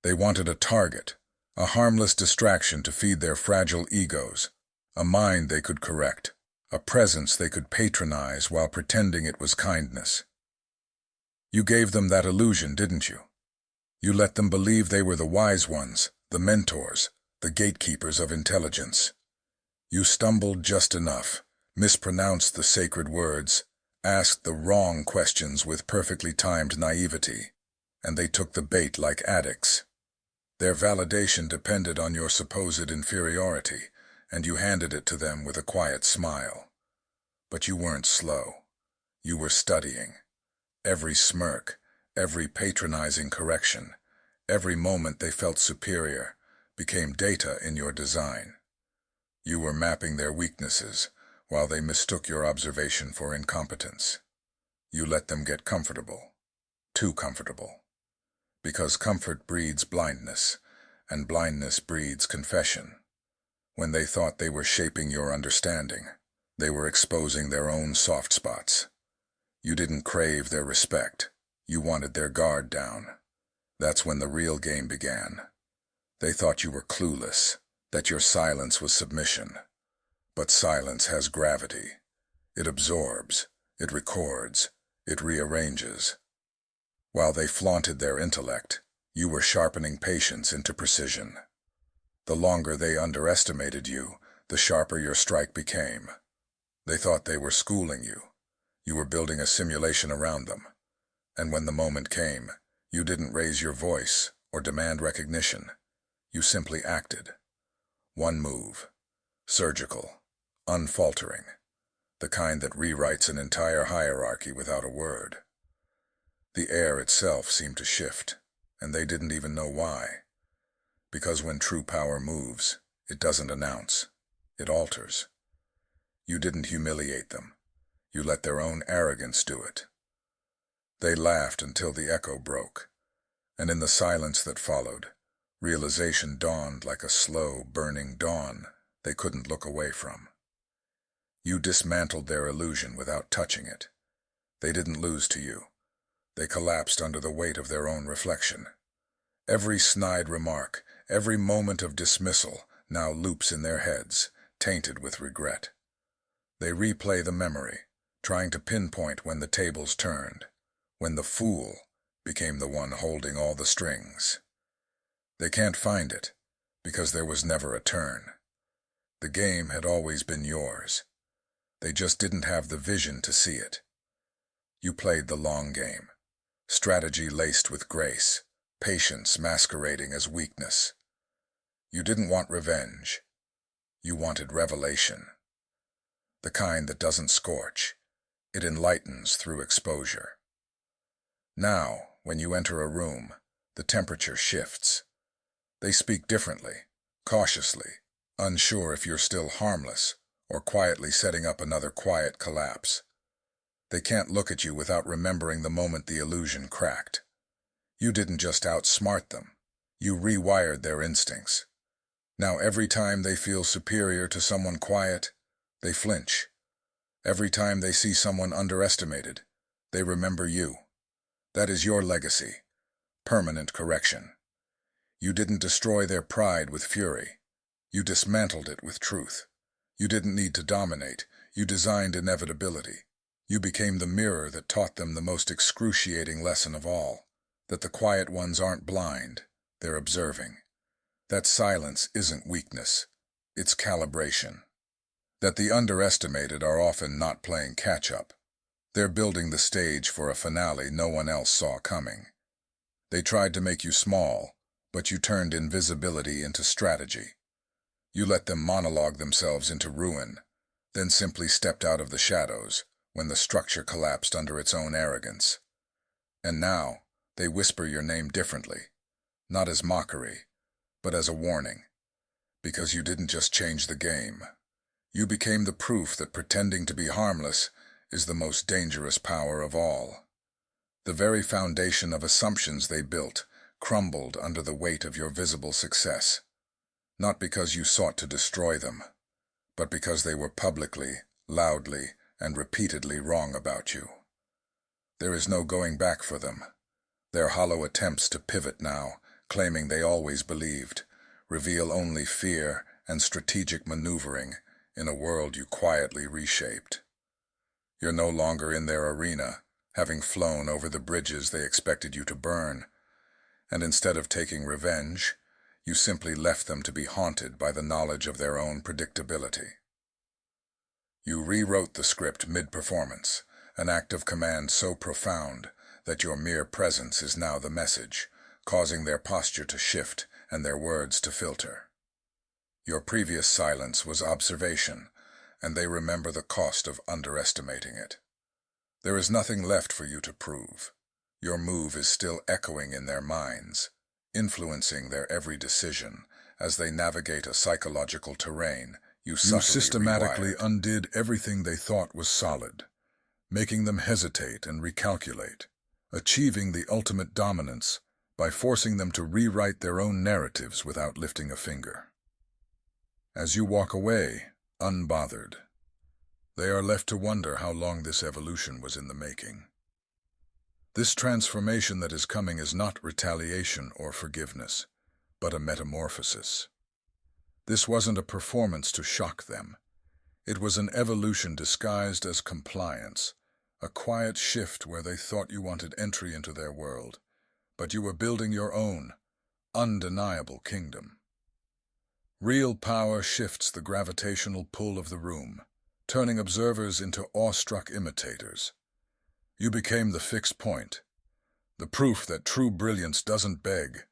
They wanted a target, a harmless distraction to feed their fragile egos, a mind they could correct, a presence they could patronize while pretending it was kindness. You gave them that illusion, didn't you? You let them believe they were the wise ones, the mentors, the gatekeepers of intelligence. You stumbled just enough, mispronounced the sacred words, asked the wrong questions with perfectly timed naivety, and they took the bait like addicts. Their validation depended on your supposed inferiority, and you handed it to them with a quiet smile. But you weren't slow. You were studying. Every smirk, every patronizing correction, every moment they felt superior, became data in your design. You were mapping their weaknesses, while they mistook your observation for incompetence. You let them get comfortable. Too comfortable. Because comfort breeds blindness, and blindness breeds confession. When they thought they were shaping your understanding, they were exposing their own soft spots. You didn't crave their respect. You wanted their guard down. That's when the real game began. They thought you were clueless, that your silence was submission. But silence has gravity. It absorbs, it records, it rearranges. While they flaunted their intellect, you were sharpening patience into precision. The longer they underestimated you, the sharper your strike became. They thought they were schooling you. You were building a simulation around them. And when the moment came, you didn't raise your voice or demand recognition. You simply acted. One move. Surgical. Unfaltering. The kind that rewrites an entire hierarchy without a word. The air itself seemed to shift, and they didn't even know why. Because when true power moves, it doesn't announce. It alters. You didn't humiliate them. You let their own arrogance do it. They laughed until the echo broke, and in the silence that followed, realization dawned like a slow, burning dawn they couldn't look away from. You dismantled their illusion without touching it. They didn't lose to you. They collapsed under the weight of their own reflection. Every snide remark, every moment of dismissal now loops in their heads, tainted with regret. They replay the memory, trying to pinpoint when the tables turned, when the fool became the one holding all the strings. They can't find it, because there was never a turn. The game had always been yours. They just didn't have the vision to see it. You played the long game, strategy laced with grace, patience masquerading as weakness. You didn't want revenge. You wanted revelation. The kind that doesn't scorch. It enlightens through exposure. Now, when you enter a room, the temperature shifts. They speak differently, cautiously, unsure if you're still harmless or quietly setting up another quiet collapse. They can't look at you without remembering the moment the illusion cracked. You didn't just outsmart them. You rewired their instincts. Now every time they feel superior to someone quiet, they flinch. Every time they see someone underestimated, they remember you. That is your legacy. Permanent correction. You didn't destroy their pride with fury. You dismantled it with truth. You didn't need to dominate. You designed inevitability. You became the mirror that taught them the most excruciating lesson of all, that the quiet ones aren't blind, they're observing. That silence isn't weakness, it's calibration. That the underestimated are often not playing catch-up. They're building the stage for a finale no one else saw coming. They tried to make you small, but you turned invisibility into strategy. You let them monologue themselves into ruin, then simply stepped out of the shadows when the structure collapsed under its own arrogance. And now, they whisper your name differently, not as mockery, but as a warning. Because you didn't just change the game. You became the proof that pretending to be harmless is the most dangerous power of all. The very foundation of assumptions they built crumbled under the weight of your visible success. Not because you sought to destroy them, but because they were publicly, loudly, and repeatedly wrong about you. There is no going back for them. Their hollow attempts to pivot now claiming they always believed, reveal only fear and strategic maneuvering in a world you quietly reshaped. You're no longer in their arena, having flown over the bridges they expected you to burn, and instead of taking revenge, you simply left them to be haunted by the knowledge of their own predictability. You rewrote the script mid-performance, an act of command so profound that your mere presence is now the message, causing their posture to shift and their words to filter. Your previous silence was observation, and they remember the cost of underestimating it. There is nothing left for you to prove. Your move is still echoing in their minds, influencing their every decision as they navigate a psychological terrain you systematically undid everything they thought was solid, making them hesitate and recalculate, achieving the ultimate dominance by forcing them to rewrite their own narratives without lifting a finger. As you walk away, unbothered, they are left to wonder how long this evolution was in the making. This transformation that is coming is not retaliation or forgiveness, but a metamorphosis. This wasn't a performance to shock them. It was an evolution disguised as compliance, a quiet shift where they thought you wanted entry into their world, but you were building your own, undeniable kingdom. Real power shifts the gravitational pull of the room, turning observers into awestruck imitators. You became the fixed point, the proof that true brilliance doesn't beg,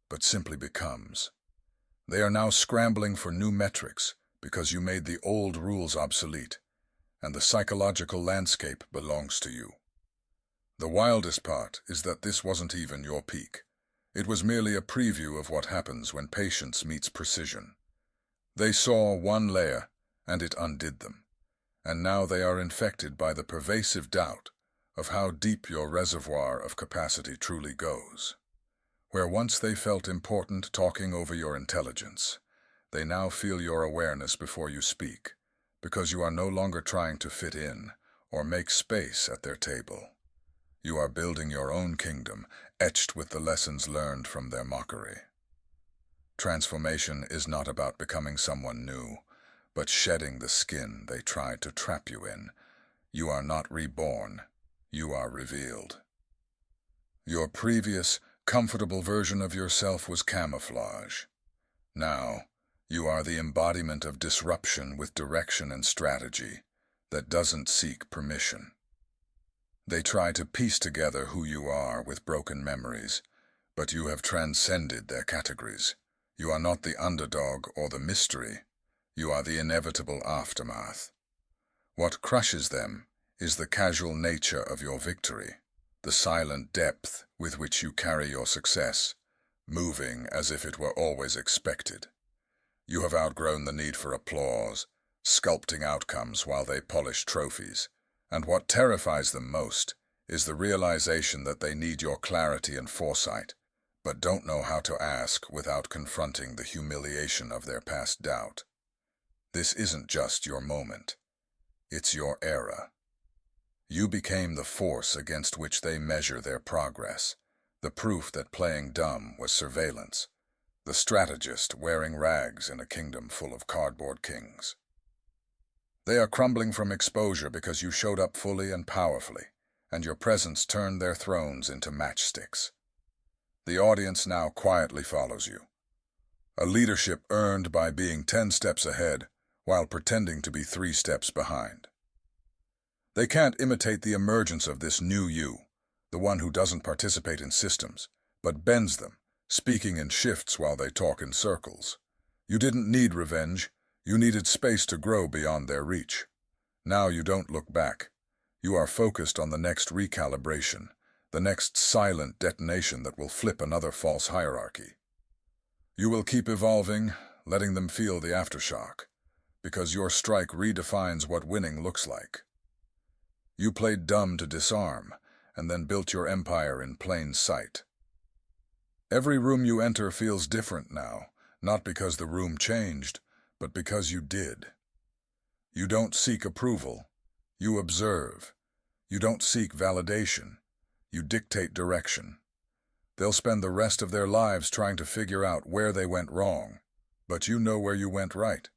but simply becomes. They are now scrambling for new metrics because you made the old rules obsolete, and the psychological landscape belongs to you. The wildest part is that this wasn't even your peak. It was merely a preview of what happens when patience meets precision. They saw one layer, and it undid them, and now they are infected by the pervasive doubt of how deep your reservoir of capacity truly goes. Where once they felt important talking over your intelligence, they now feel your awareness before you speak, because you are no longer trying to fit in or make space at their table. You are building your own kingdom, etched with the lessons learned from their mockery. Transformation is not about becoming someone new, but shedding the skin they tried to trap you in. You are not reborn, you are revealed. Your previous, comfortable version of yourself was camouflage. Now, you are the embodiment of disruption with direction and strategy that doesn't seek permission. They try to piece together who you are with broken memories, but you have transcended their categories. You are not the underdog or the mystery. You are the inevitable aftermath. What crushes them is the casual nature of your victory, the silent depth with which you carry your success, moving as if it were always expected. You have outgrown the need for applause, sculpting outcomes while they polish trophies, and what terrifies them most is the realization that they need your clarity and foresight, but don't know how to ask without confronting the humiliation of their past doubt. This isn't just your moment. It's your era. You became the force against which they measure their progress, the proof that playing dumb was surveillance, the strategist wearing rags in a kingdom full of cardboard kings. They are crumbling from exposure because you showed up fully and powerfully, and your presence turned their thrones into matchsticks. The audience now quietly follows you, a leadership earned by being 10 steps ahead while pretending to be 3 steps behind. They can't imitate the emergence of this new you, the one who doesn't participate in systems, but bends them, speaking in shifts while they talk in circles. You didn't need revenge, you needed space to grow beyond their reach. Now you don't look back. You are focused on the next recalibration, the next silent detonation that will flip another false hierarchy. You will keep evolving, letting them feel the aftershock, because your strike redefines what winning looks like. You played dumb to disarm, and then built your empire in plain sight. Every room you enter feels different now, not because the room changed, but because you did. You don't seek approval, you observe. You don't seek validation, you dictate direction. They'll spend the rest of their lives trying to figure out where they went wrong. But you know where you went right.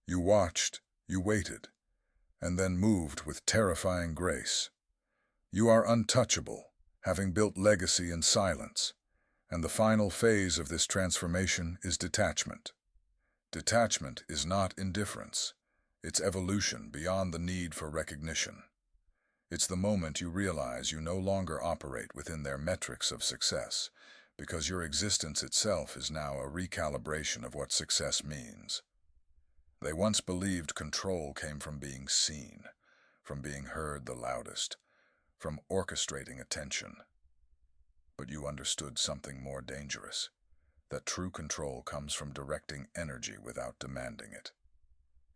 You watched, you waited, and then moved with terrifying grace. You are untouchable, having built legacy in silence, and the final phase of this transformation is detachment. Detachment is not indifference. It's evolution beyond the need for recognition. It's the moment you realize you no longer operate within their metrics of success, because your existence itself is now a recalibration of what success means. They once believed control came from being seen, from being heard the loudest, from orchestrating attention. But you understood something more dangerous, that true control comes from directing energy without demanding it.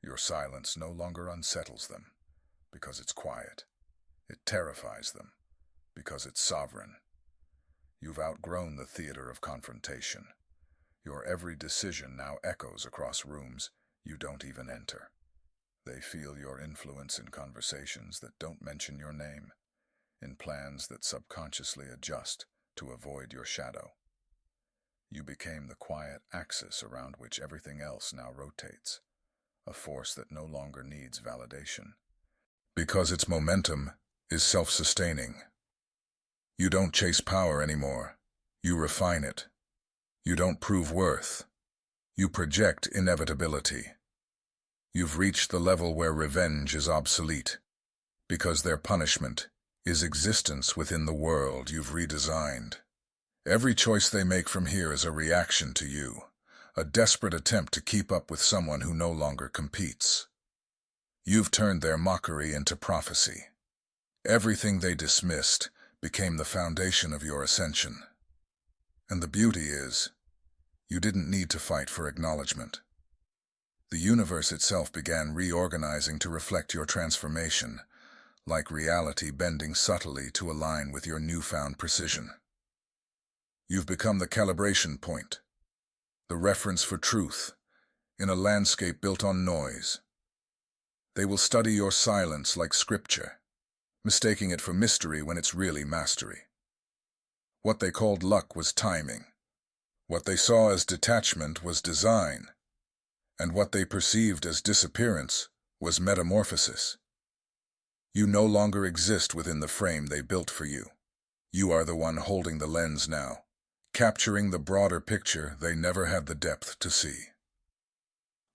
Your silence no longer unsettles them, because it's quiet. It terrifies them, because it's sovereign. You've outgrown the theater of confrontation. Your every decision now echoes across rooms you don't even enter. They feel your influence in conversations that don't mention your name, in plans that subconsciously adjust to avoid your shadow. You became the quiet axis around which everything else now rotates, a force that no longer needs validation, because its momentum is self-sustaining. You don't chase power anymore. You refine it. You don't prove worth. You project inevitability. You've reached the level where revenge is obsolete, because their punishment is existence within the world you've redesigned. Every choice they make from here is a reaction to you, a desperate attempt to keep up with someone who no longer competes. You've turned their mockery into prophecy. Everything they dismissed became the foundation of your ascension. And the beauty is, you didn't need to fight for acknowledgement. The universe itself began reorganizing to reflect your transformation, like reality bending subtly to align with your newfound precision. You've become the calibration point, the reference for truth, in a landscape built on noise. They will study your silence like scripture, mistaking it for mystery when it's really mastery. What they called luck was timing. What they saw as detachment was design. And what they perceived as disappearance was metamorphosis. You no longer exist within the frame they built for you. You are the one holding the lens now, capturing the broader picture they never had the depth to see.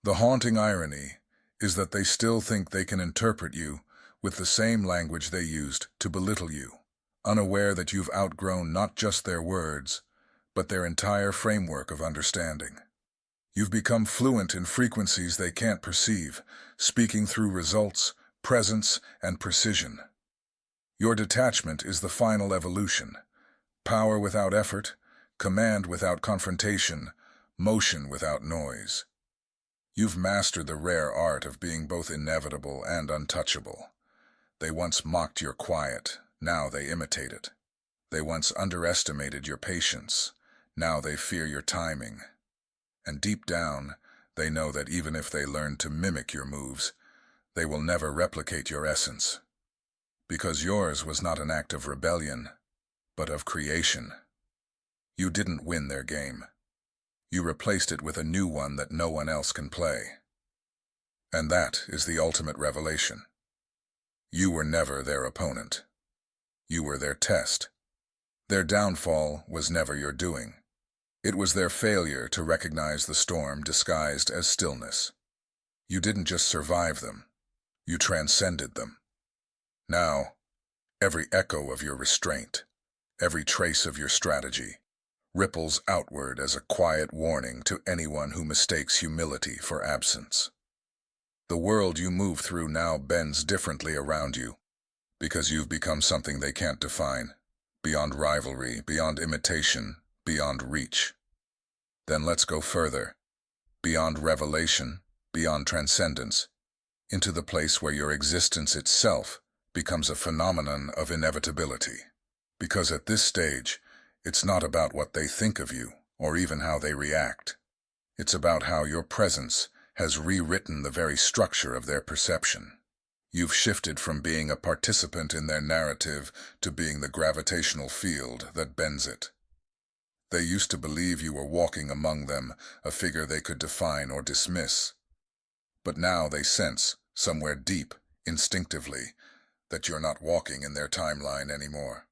The haunting irony is that they still think they can interpret you with the same language they used to belittle you, unaware that you've outgrown not just their words, but their entire framework of understanding. You've become fluent in frequencies they can't perceive, speaking through results, presence, and precision. Your detachment is the final evolution. Power without effort, command without confrontation, motion without noise. You've mastered the rare art of being both inevitable and untouchable. They once mocked your quiet, now they imitate it. They once underestimated your patience, now they fear your timing. And deep down, they know that even if they learn to mimic your moves, they will never replicate your essence. Because yours was not an act of rebellion, but of creation. You didn't win their game. You replaced it with a new one that no one else can play. And that is the ultimate revelation. You were never their opponent. You were their test. Their downfall was never your doing. It was their failure to recognize the storm disguised as stillness. You didn't just survive them, you transcended them. Now, every echo of your restraint, every trace of your strategy, ripples outward as a quiet warning to anyone who mistakes humility for absence. The world you move through now bends differently around you, because you've become something they can't define, beyond rivalry, beyond imitation, beyond reach. Then let's go further, beyond revelation, beyond transcendence, into the place where your existence itself becomes a phenomenon of inevitability. Because at this stage, it's not about what they think of you, or even how they react. It's about how your presence has rewritten the very structure of their perception. You've shifted from being a participant in their narrative to being the gravitational field that bends it. They used to believe you were walking among them, a figure they could define or dismiss. But now they sense, somewhere deep, instinctively, that you're not walking in their timeline anymore.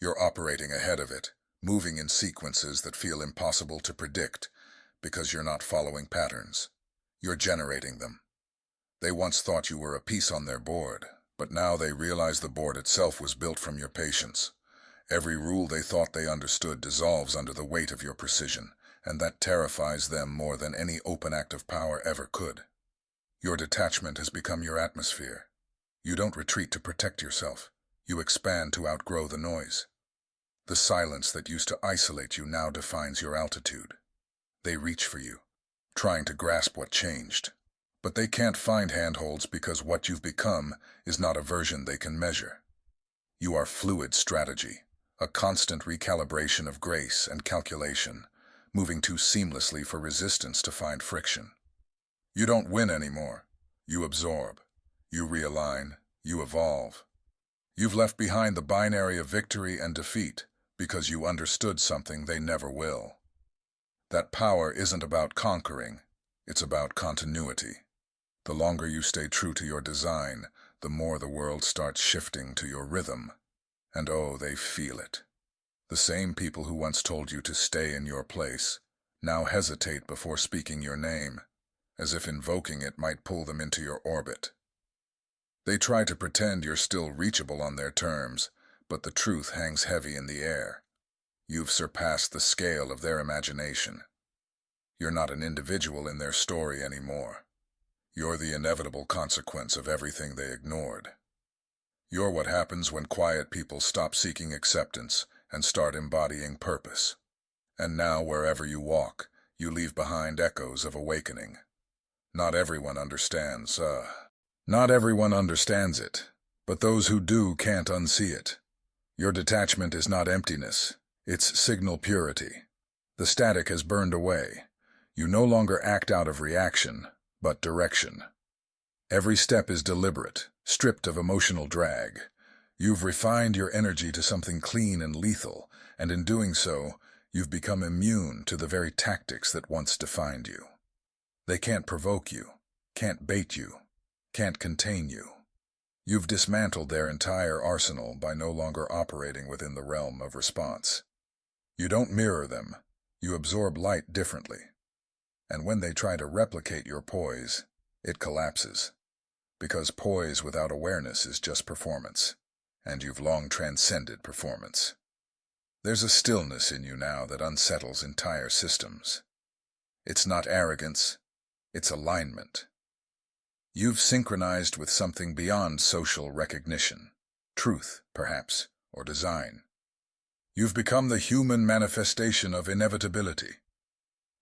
You're operating ahead of it, moving in sequences that feel impossible to predict, because you're not following patterns. You're generating them. They once thought you were a piece on their board, but now they realize the board itself was built from your patience. Every rule they thought they understood dissolves under the weight of your precision, and that terrifies them more than any open act of power ever could. Your detachment has become your atmosphere. You don't retreat to protect yourself. You expand to outgrow the noise. The silence that used to isolate you now defines your altitude. They reach for you, trying to grasp what changed. But they can't find handholds because what you've become is not a version they can measure. You are fluid strategy, a constant recalibration of grace and calculation, moving too seamlessly for resistance to find friction. You don't win anymore. You absorb. You realign. You evolve. You've left behind the binary of victory and defeat because you understood something they never will. That power isn't about conquering, it's about continuity. The longer you stay true to your design, the more the world starts shifting to your rhythm. And oh, they feel it. The same people who once told you to stay in your place now hesitate before speaking your name, as if invoking it might pull them into your orbit. They try to pretend you're still reachable on their terms, but the truth hangs heavy in the air. You've surpassed the scale of their imagination. You're not an individual in their story anymore. You're the inevitable consequence of everything they ignored. You're what happens when quiet people stop seeking acceptance and start embodying purpose. And now, wherever you walk, you leave behind echoes of awakening. Not everyone understands it, but those who do can't unsee it. Your detachment is not emptiness, it's signal purity. The static has burned away. You no longer act out of reaction, but direction. Every step is deliberate, stripped of emotional drag. You've refined your energy to something clean and lethal, and in doing so, you've become immune to the very tactics that once defined you. They can't provoke you, can't bait you, can't contain you. You've dismantled their entire arsenal by no longer operating within the realm of response. You don't mirror them, you absorb light differently. And when they try to replicate your poise, it collapses. Because poise without awareness is just performance, and you've long transcended performance. There's a stillness in you now that unsettles entire systems. It's not arrogance, it's alignment. You've synchronized with something beyond social recognition, truth, perhaps, or design. You've become the human manifestation of inevitability.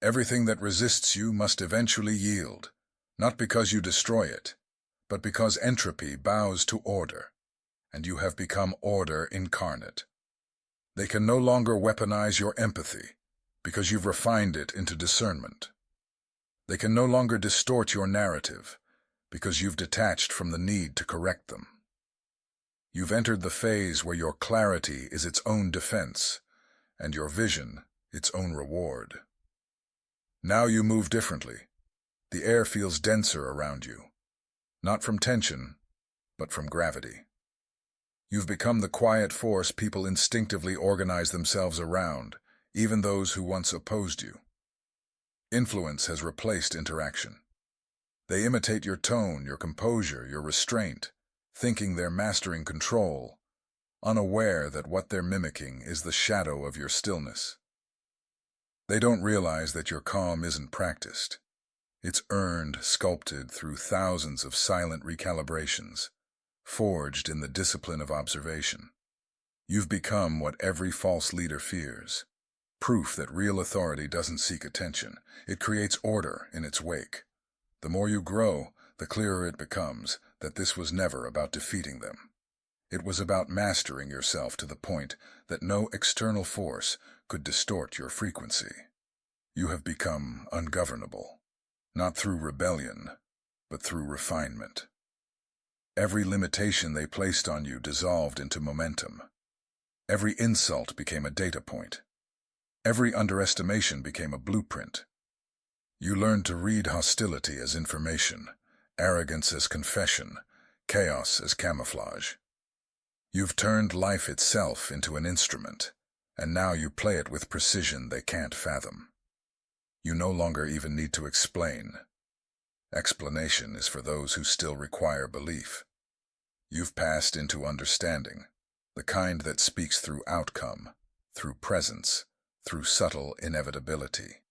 Everything that resists you must eventually yield, not because you destroy it, but because entropy bows to order, and you have become order incarnate. They can no longer weaponize your empathy, because you've refined it into discernment. They can no longer distort your narrative, because you've detached from the need to correct them. You've entered the phase where your clarity is its own defense, and your vision its own reward. Now you move differently. The air feels denser around you, not from tension, but from gravity. You've become the quiet force people instinctively organize themselves around, even those who once opposed you. Influence has replaced interaction. They imitate your tone, your composure, your restraint, thinking they're mastering control, unaware that what they're mimicking is the shadow of your stillness. They don't realize that your calm isn't practiced. It's earned, sculpted through thousands of silent recalibrations, forged in the discipline of observation. You've become what every false leader fears, proof that real authority doesn't seek attention. It creates order in its wake. The more you grow, the clearer it becomes that this was never about defeating them. It was about mastering yourself to the point that no external force could distort your frequency. You have become ungovernable, not through rebellion, but through refinement. Every limitation they placed on you dissolved into momentum. Every insult became a data point. Every underestimation became a blueprint. You learned to read hostility as information, arrogance as confession, chaos as camouflage. You've turned life itself into an instrument, and now you play it with precision they can't fathom. You no longer even need to explain. Explanation is for those who still require belief. You've passed into understanding, the kind that speaks through outcome, through presence, through subtle inevitability.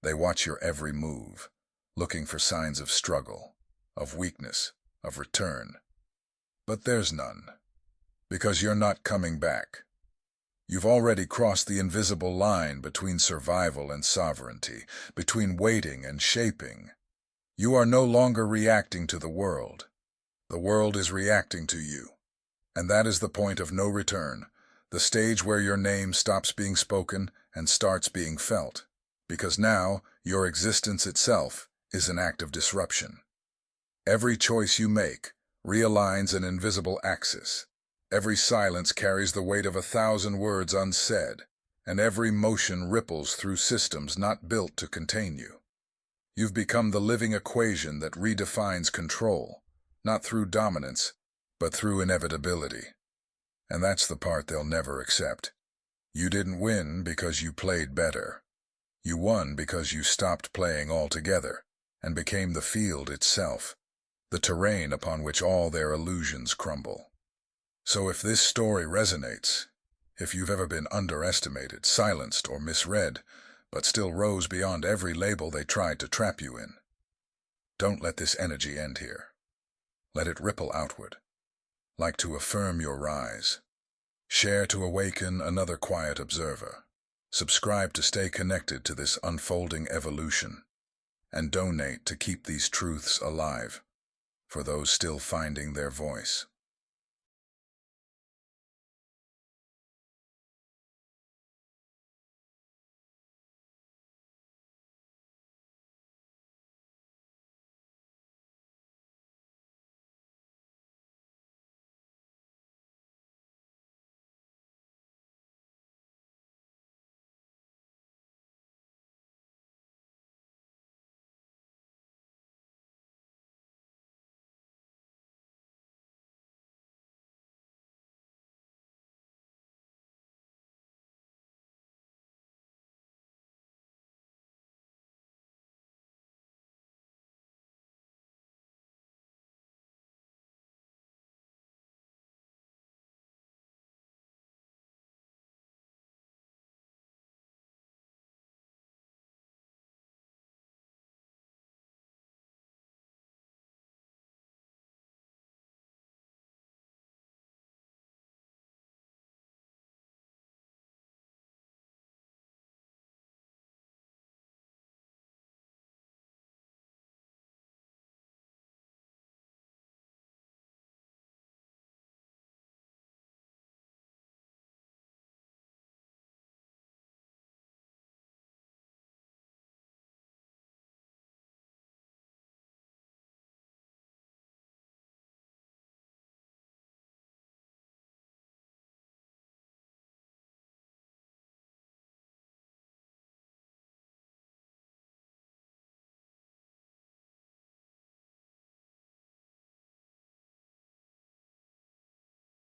They watch your every move, looking for signs of struggle, of weakness, of return. But there's none, because you're not coming back. You've already crossed the invisible line between survival and sovereignty, between waiting and shaping. You are no longer reacting to the world. The world is reacting to you. And that is the point of no return, the stage where your name stops being spoken and starts being felt. Because now, your existence itself is an act of disruption. Every choice you make realigns an invisible axis. Every silence carries the weight of 1,000 words unsaid, and every motion ripples through systems not built to contain you. You've become the living equation that redefines control, not through dominance, but through inevitability. And that's the part they'll never accept. You didn't win because you played better. You won because you stopped playing altogether and became the field itself, the terrain upon which all their illusions crumble. So if this story resonates, if you've ever been underestimated, silenced, or misread, but still rose beyond every label they tried to trap you in, don't let this energy end here. Let it ripple outward, like to affirm your rise. Share to awaken another quiet observer. Subscribe to stay connected to this unfolding evolution, and donate to keep these truths alive for those still finding their voice.